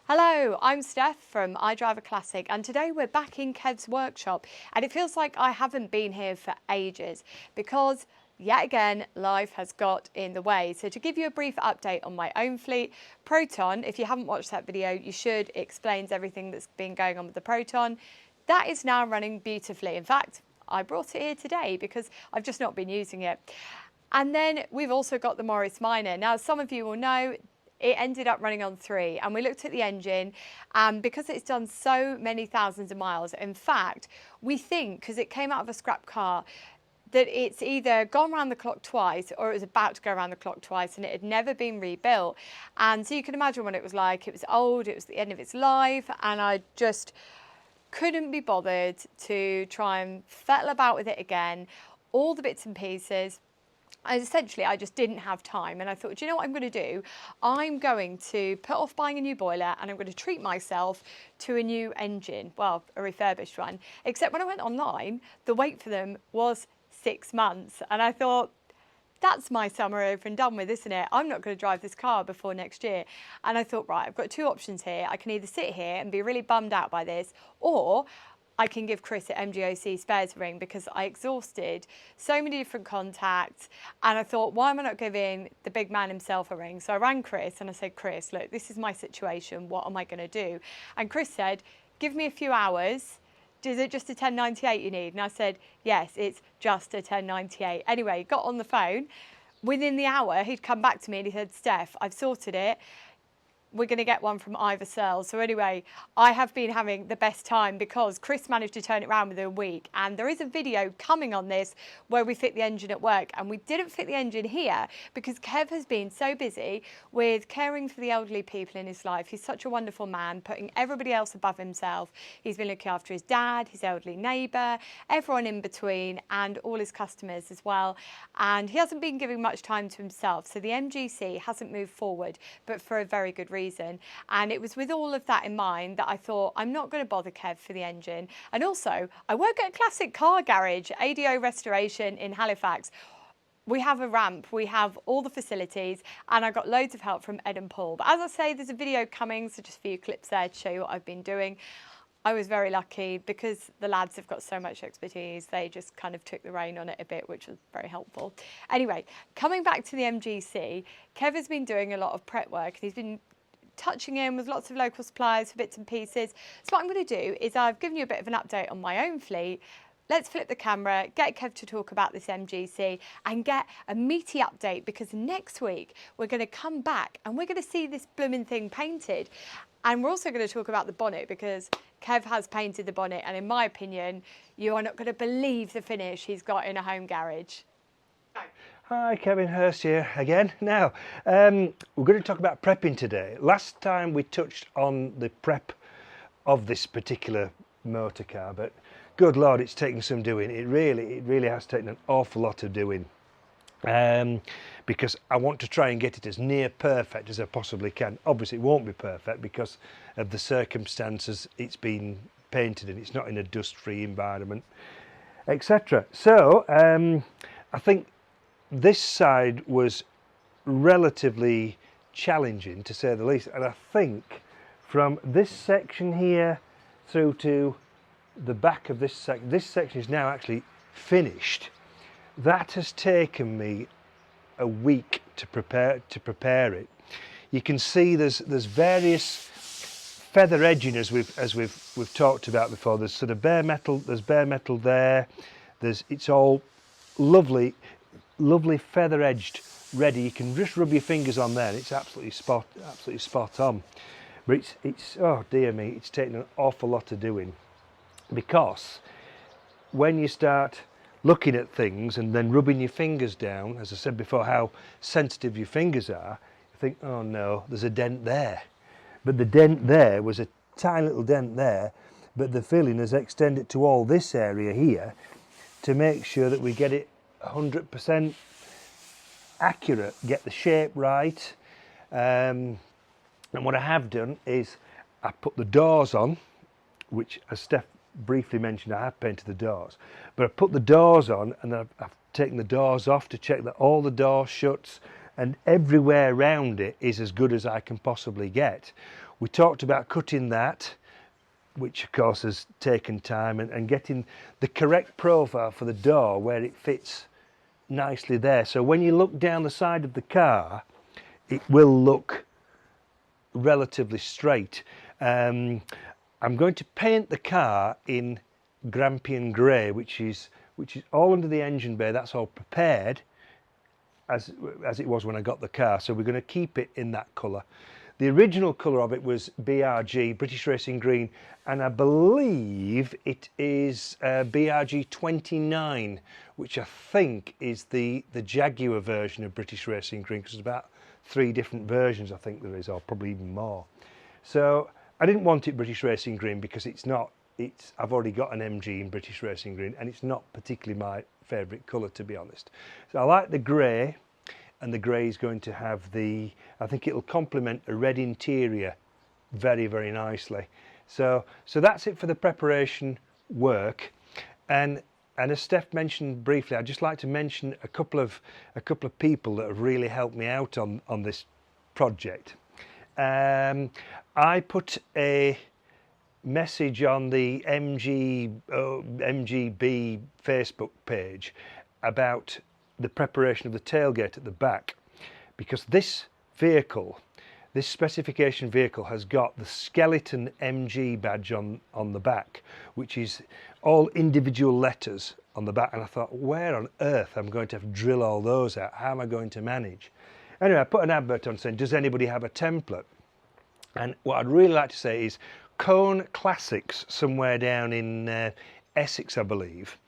Hello, I'm Steph from IDRIVEACLASSIC, and today we're back in Kev's workshop, and it feels like I haven't been here for ages because yet again life has got in the way. So to give you a brief update on my own fleet, Proton, if you haven't watched that video you should, explains everything that's been going on with the Proton. That is now running beautifully. In fact, I brought it here today because I've just not been using it. And then we've also got the Morris Minor. Now some of you will know it ended up running on 3, and we looked at the engine, and because it's done so many thousands of miles, in fact we think, because it came out of a scrap car, that it's either gone round the clock twice or it was about to go around the clock twice and it had never been rebuilt. And so you can imagine what it was like. It was old, it was the end of its life, and I just couldn't be bothered to try and fettle about with it again, all the bits and pieces. And essentially I just didn't have time, and I thought, do you know what I'm going to do? I'm going to put off buying a new boiler and I'm going to treat myself to a new engine, well, a refurbished one. Except when I went online, the wait for them was 6 months, and I thought, that's my summer over and done with, isn't it? I'm not going to drive this car before next year. And I thought, right, I've got 2 options here. I can either sit here and be really bummed out by this, or I can give Chris at MGOC Spares a ring, because I exhausted so many different contacts, and I thought, why am I not giving the big man himself a ring? So I rang Chris and I said, Chris, look, this is my situation, what am I going to do? And Chris said, give me a few hours. Is it just a 1098 you need? And I said, yes, it's just a 1098. Anyway, got on the phone. Within the hour, he'd come back to me and he said, Steph, I've sorted it. We're going to get one from Ivor Searles. So anyway, I have been having the best time because Chris managed to turn it around within a week, and there is a video coming on this where we fit the engine at work, and we didn't fit the engine here because Kev has been so busy with caring for the elderly people in his life. He's such a wonderful man, putting everybody else above himself. He's been looking after his dad, his elderly neighbour, everyone in between, and all his customers as well, and he hasn't been giving much time to himself. So the MGC hasn't moved forward, but for a very good reason. And it was with all of that in mind that I thought, I'm not going to bother Kev for the engine. And also, I work at a classic car garage, ADO Restoration in Halifax. We have a ramp, we have all the facilities, and I got loads of help from Ed and Paul. But as I say, there's a video coming, so just a few clips there to show you what I've been doing. I was very lucky because the lads have got so much expertise. They just kind of took the rein on it a bit, which was very helpful. Anyway, coming back to the MGC, Kev has been doing a lot of prep work, and he's been touching in with lots of local suppliers for bits and pieces. So what I'm going to do is, I've given you a bit of an update on my own fleet. Let's flip the camera, get Kev to talk about this MGC and get a meaty update, because next week we're going to come back and we're going to see this blooming thing painted. And we're also going to talk about the bonnet, because Kev has painted the bonnet, and in my opinion, you are not going to believe the finish he's got in a home garage. Hi, Kevin Hurst here again. Now, we're going to talk about prepping today. Last time we touched on the prep of this particular motor car, but good Lord, it's taken some doing. It really has taken an awful lot of doing, because I want to try and get it as near perfect as I possibly can. Obviously, it won't be perfect because of the circumstances it's been painted in. It's not in a dust-free environment, etc. So, I think this side was relatively challenging, to say the least, and I think from this section here through to the back of this section is now actually finished. That has taken me a week to prepare it. You can see there's various feather edging, as we've talked about before. There's sort of bare metal there. It's all lovely feather edged, ready. You can just rub your fingers on there and it's absolutely spot on. But it's oh dear me, it's taken an awful lot of doing, because when you start looking at things and then rubbing your fingers down, as I said before, how sensitive your fingers are, you think, oh no, there's a dent there. But the dent there was a tiny little dent there, but the filling has extended to all this area here to make sure that we get it 100% accurate, get the shape right. And what I have done is I put the doors on, which, as Steph briefly mentioned, I have painted the doors, but I put the doors on and then I've taken the doors off to check that all the door shuts and everywhere around it is as good as I can possibly get. We talked about cutting that, which of course has taken time, and getting the correct profile for the door where it fits nicely there. So when you look down the side of the car, it will look relatively straight. I'm going to paint the car in Grampian grey, which is all under the engine bay. That's all prepared as it was when I got the car, so we're going to keep it in that colour. The original colour of it was BRG, British Racing Green, and I believe it is BRG 29, which I think is the Jaguar version of British Racing Green, because there's about 3 different versions I think there is, or probably even more. So I didn't want it British Racing Green because I've already got an MG in British Racing Green, and it's not particularly my favourite colour, to be honest. So I like the grey, and the grey is going to have I think it'll complement a red interior very, very nicely. So that's it for the preparation work. And as Steph mentioned briefly, I'd just like to mention a couple of people that have really helped me out on this project. I put a message on the MGB Facebook page about the preparation of the tailgate at the back, because this specification vehicle has got the skeleton MG badge on the back, which is all individual letters on the back, and I thought, where on earth I'm going to have to drill all those out? How am I going to manage? Anyway, I put an advert on saying, does anybody have a template? And what I'd really like to say is Cone Classics, somewhere down in Essex I believe,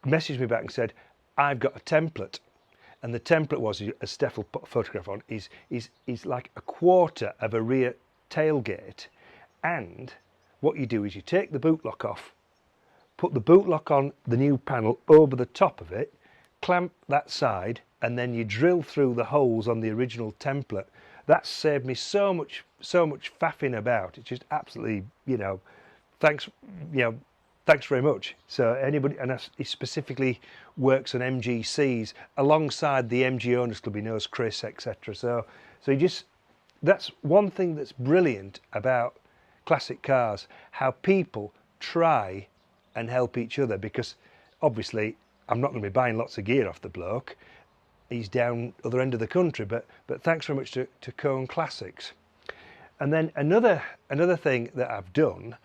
messaged me back and said, I've got a template. And the template was, as Steph will put a photograph on, is like a quarter of a rear tailgate. And what you do is you take the boot lock off, put the boot lock on the new panel over the top of it, clamp that side, and then you drill through the holes on the original template. That's saved me so much faffing about. It's just absolutely, thanks very much. So anybody, and he specifically works on MGCs alongside the MG Owners Club. He knows Chris, etc. So that's one thing that's brilliant about classic cars, how people try and help each other, because obviously I'm not going to be buying lots of gear off the bloke. He's down other end of the country, but thanks very much to Cone Classics. And then another thing that I've done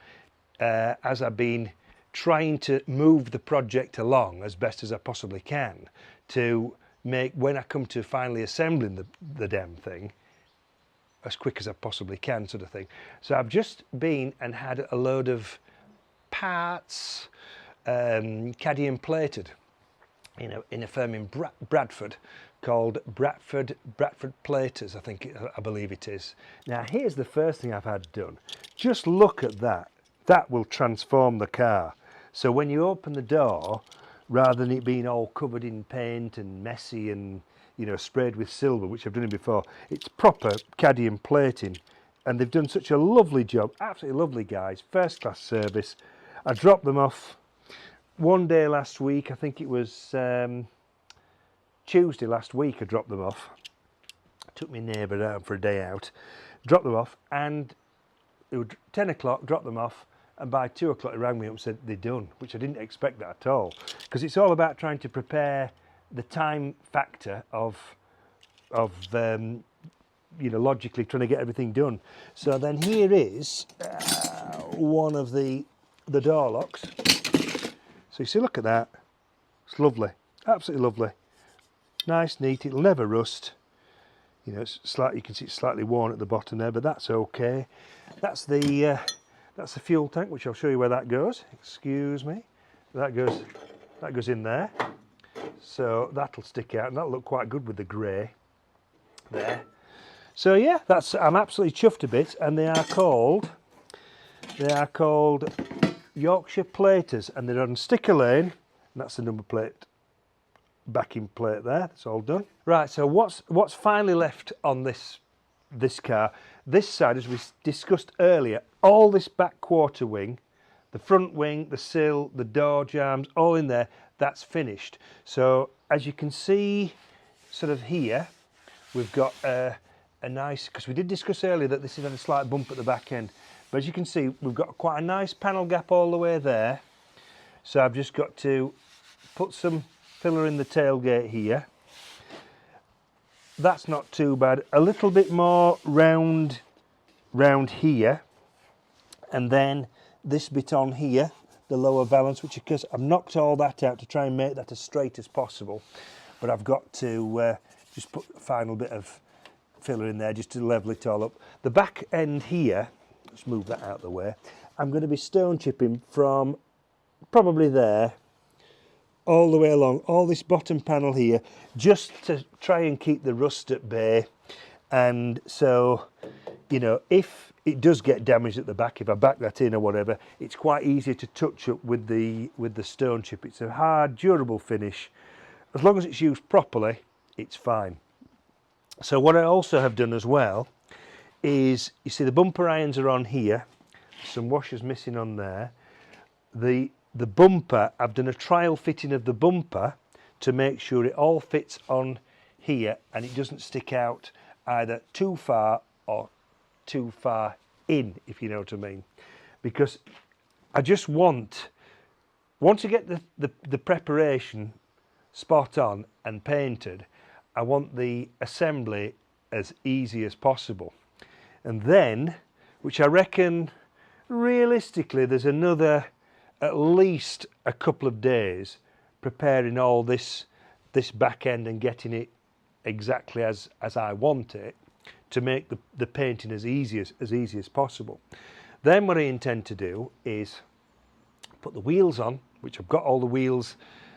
as I've been trying to move the project along as best as I possibly can to make, when I come to finally assembling the damn thing, as quick as I possibly can, sort of thing. So I've just been and had a load of parts cadmium plated in a firm in Bradford called Bradford Platers, I believe it is. Now here's the first thing I've had done. Just look at that. That will transform the car. So when you open the door, rather than it being all covered in paint and messy and sprayed with silver, which I've done it before, it's proper cadmium plating, and they've done such a lovely job. Absolutely lovely guys, first class service. I dropped them off one day last week. I think it was Tuesday last week. I dropped them off. I took my neighbour out for a day out, dropped them off, and it was 10 o'clock, dropped them off, and by 2 o'clock he rang me up and said they're done, which I didn't expect that at all, because it's all about trying to prepare the time factor of logically trying to get everything done. So then here is one of the door locks. So you see, look at that. It's lovely, absolutely lovely, nice, neat. It'll never rust. It's slightly, you can see it's slightly worn at the bottom there, but that's okay. That's the fuel tank, which I'll show you where that goes. Excuse me. That goes in there. So that'll stick out, and that'll look quite good with the grey there. So yeah, I'm absolutely chuffed a bit, and they are called Yorkshire Platers, and they're on sticker lane, and that's the number plate, backing plate there. That's all done. Right, so what's finally left on this car? This side, as we discussed earlier, all this back quarter wing, the front wing, the sill, the door jambs, all in there, that's finished. So as you can see, sort of here, we've got a a nice, because we did discuss earlier that this has had a slight bump at the back end, but as you can see we've got quite a nice panel gap all the way there, so I've just got to put some filler in the tailgate here. That's not too bad. A little bit more round here, and then this bit on here, the lower valance, which of course I've knocked all that out to try and make that as straight as possible, but I've got to just put a final bit of filler in there just to level it all up. The back end here, let's move that out of the way, I'm going to be stone chipping from probably there all the way along, all this bottom panel here, just to try and keep the rust at bay. And so, you know, if it does get damaged at the back, if I back that in or whatever, it's quite easy to touch up with the stone chip. It's a hard, durable finish. As long as it's used properly, it's fine. So what I also have done as well is, you see the bumper irons are on here, some washers missing on there. The bumper, I've done a trial fitting of the bumper to make sure it all fits on here and it doesn't stick out either too far or too far in, if you know what I mean. Because I just want, once you get the preparation spot on and painted, I want the assembly as easy as possible. And then, which I reckon realistically there's another at least a couple of days preparing all this back end and getting it exactly as I want it, to make the painting as easy as possible. Then what I intend to do is put the wheels on, which I've got all the wheels.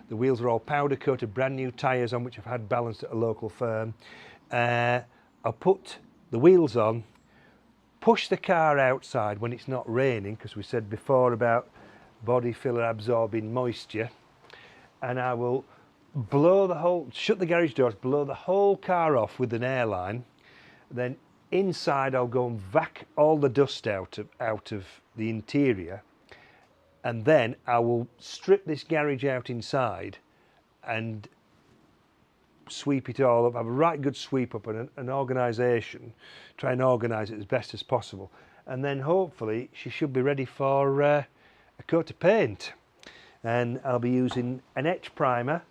The wheels are all powder coated, brand new tyres on, which I've had balanced at a local firm. I'll put the wheels on, push the car outside when it's not raining, because we said before about body filler absorbing moisture, and I will shut the garage doors, blow the whole car off with an airline. Then inside I'll go and vac all the dust out of the interior, and then I will strip this garage out inside and sweep it all up, have a right good sweep up and an organisation, try and organise it as best as possible, and then hopefully she should be ready for a coat of paint. And I'll be using an etch primer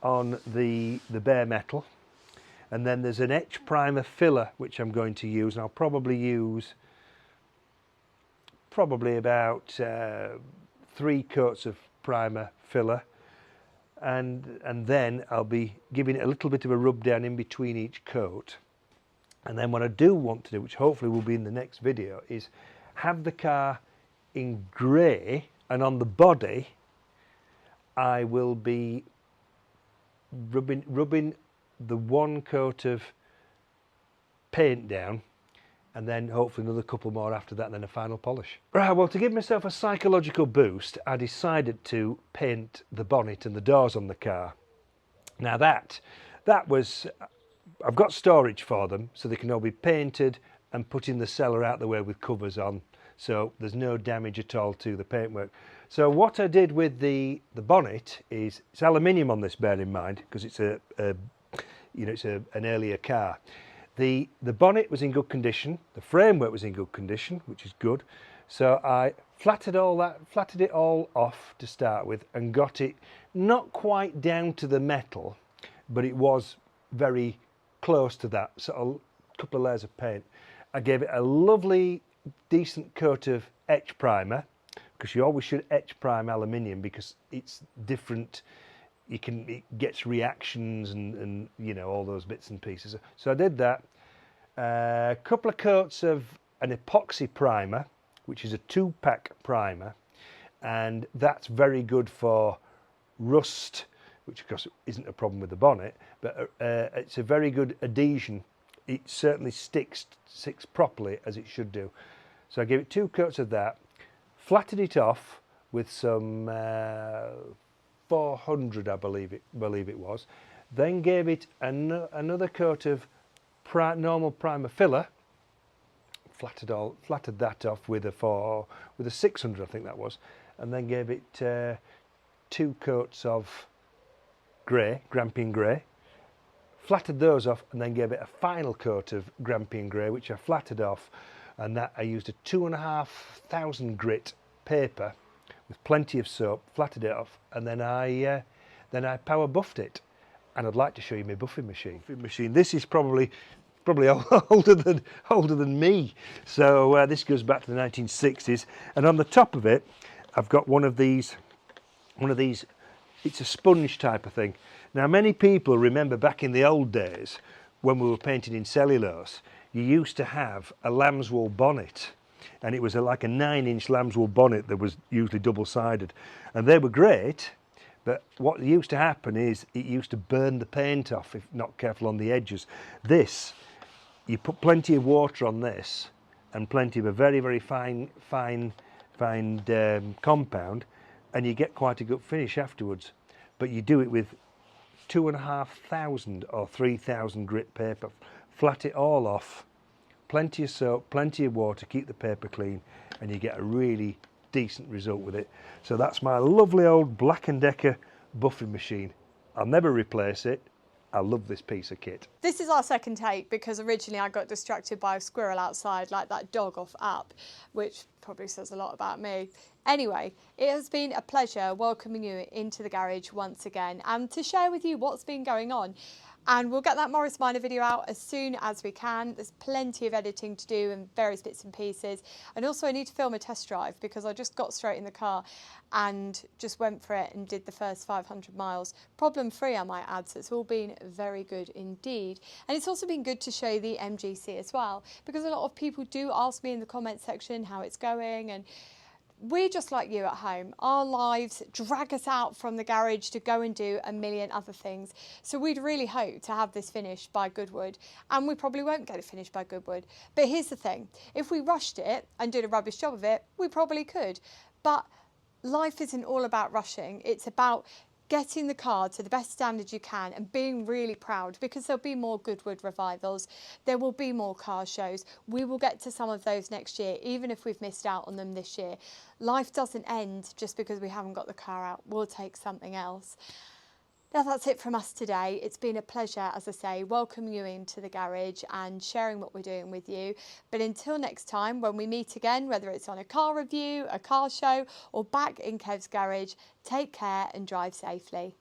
on the bare metal, and then there's an etch primer filler which I'm going to use, and I'll probably use about 3 coats of primer filler, and then I'll be giving it a little bit of a rub down in between each coat. And then what I do want to do, which hopefully will be in the next video, is have the car in grey, and on the body I will be rubbing the 1 coat of paint down, and then hopefully another couple more after that, and then a final polish. Right, well, to give myself a psychological boost, I decided to paint the bonnet and the doors on the car. Now that was, I've got storage for them, so they can all be painted and put in the cellar out the way with covers on, so there's no damage at all to the paintwork. So what I did with the bonnet is, it's aluminium on this, bear in mind, because it's it's an earlier car. The bonnet was in good condition, the framework was in good condition, which is good. So I flattered it all off to start with, and got it not quite down to the metal, but it was very close to that, so a couple of layers of paint. I gave it a lovely, decent coat of etch primer, because you always should etch prime aluminium because it's different. It gets reactions and you know, all those bits and pieces. So I did that. A couple of coats of an epoxy primer, which is a 2-pack primer, and that's very good for rust, which of course isn't a problem with the bonnet, but it's a very good adhesion. It certainly sticks properly as it should do. So I gave it 2 coats of that, flattened it off with some 400, I believe it was, then gave it another coat of normal primer filler, flattered that off with a 600, I think that was, and then gave it 2 coats of grey, Grampian grey, flattered those off and then gave it a final coat of Grampian Grey, which I flattered off, and that I used a 2,500 grit paper with plenty of soap, flattered it off, and then I power buffed it. And I'd like to show you my buffing machine. This is probably older than me. So this goes back to the 1960s, and on the top of it I've got one of these, it's a sponge type of thing. Now many people remember back in the old days when we were painting in cellulose, you used to have a lambswool bonnet, and it was like a 9-inch lambswool bonnet that was usually double-sided, and they were great. But what used to happen is it used to burn the paint off if not careful on the edges. This, you put plenty of water on this and plenty of a very, very fine compound, and you get quite a good finish afterwards. But you do it with 2,500 or 3,000 grit paper. Flat it all off, plenty of soap, plenty of water, keep the paper clean, and you get a really decent result with it. So that's my lovely old Black & Decker buffing machine. I'll never replace it. I love this piece of kit. This is our second take because originally I got distracted by a squirrel outside, like that dog off Up, which probably says a lot about me. Anyway, it has been a pleasure welcoming you into the garage once again and to share with you what's been going on. And we'll get that Morris Minor video out as soon as we can. There's plenty of editing to do and various bits and pieces. And also I need to film a test drive because I just got straight in the car and just went for it and did the first 500 miles. Problem free, I might add, so it's all been very good indeed. And it's also been good to show the MGC as well, because a lot of people do ask me in the comments section how it's going, and we're just like you at home. Our lives drag us out from the garage to go and do a million other things. So we'd really hope to have this finished by Goodwood, and we probably won't get it finished by Goodwood. But here's the thing, if we rushed it and did a rubbish job of it, we probably could. But life isn't all about rushing. It's about getting the car to the best standard you can and being really proud, because there'll be more Goodwood revivals, there will be more car shows. We will get to some of those next year, even if we've missed out on them this year. Life doesn't end just because we haven't got the car out. We'll take something else. Now that's it from us today. It's been a pleasure, as I say, welcoming you into the garage and sharing what we're doing with you. But until next time, when we meet again, whether it's on a car review, a car show, or back in Kev's garage, take care and drive safely.